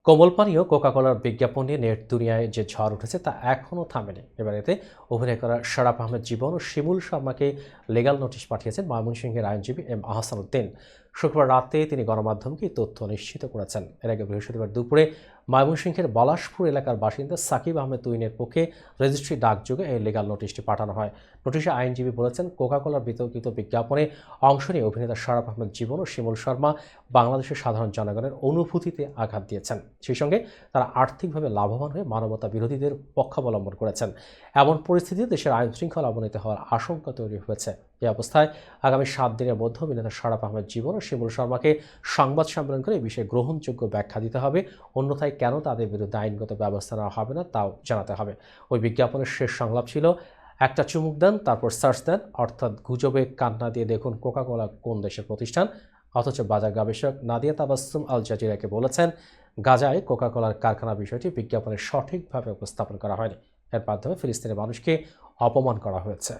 কোমল পানীয় কোকা-কোলার বিজ্ঞাপন নিয়ে নেট দুনিয়ায় যে ঝড় উঠেছে তা এখনও থামেনি। এবার এতে অভিনয় করা শরাফ আহমেদ জীবন ও শিমুল শর্মাকে লিগ্যাল নোটিশ পাঠিয়েছেন ময়মনসিংহের আইনজীবী এম আহসান উদ্দিন। শুক্রবার রাতে তিনি গণমাধ্যমকে এই তথ্য নিশ্চিত করেছেন। এর আগে বৃহস্পতিবার দুপুরে ময়মনসিংহের পলাশপুর এলাকার বাসিন্দা সাকিব আহমেদ তুহিনের পক্ষে রেজিস্ট্রি ডাকযোগে এই লিগ্যাল নোটিশটি পাঠানো হয়। নোটিশে আইনজীবী বলেছেন, কোকা-কোলার বিতর্কিত বিজ্ঞাপনে অংশ নিয়ে অভিনেতা শরাফ আহমেদ জীবন ও শিমুল শর্মা বাংলাদেশের সাধারণ জনগণের অনুভূতিতে আঘাত দিয়েছেন। সেই সঙ্গে তারা আর্থিকভাবে লাভবান হয়ে মানবতা বিরোধীদের পক্ষাবলম্বন করেছেন। এমন পরিস্থিতিতে দেশের আইন শৃঙ্খলা অবনতি হওয়ার আশঙ্কা তৈরি হয়েছে। এই অবস্থায় আগামী 7 দিনের মধ্যে অভিনেতা শরাফ আহমেদ জীবন ও শিমুল শর্মাকে সংবাদ সম্মেলন করে এই বিষয়ে গ্রহণযোগ্য ব্যাখ্যা দিতে হবে। অন্যথায় কেন তাদের বিরুদ্ধে আইনগত ব্যবস্থা নেওয়া হবে না তাও জানাতে হবে। ওই বিজ্ঞাপনের শেষ সংলাপ ছিল, একটা চুমুক দেন, তারপর সার্চ দেন, অর্থাৎ গুজবে কান্না দিয়ে দেখুন কোকা-কোলা কোন দেশের প্রতিষ্ঠান। অথচ বাজার গবেষক নাদিয়া তাবাসসুম আল জাজিরাকে বলেছেন, গাজায় কোকা-কোলার কারখানা বিষয়টি বিজ্ঞাপনে সঠিকভাবে উপস্থাপন করা হয়নি। এর মাধ্যমে ফিলিস্তিনের মানুষকে অপমান করা হয়েছে।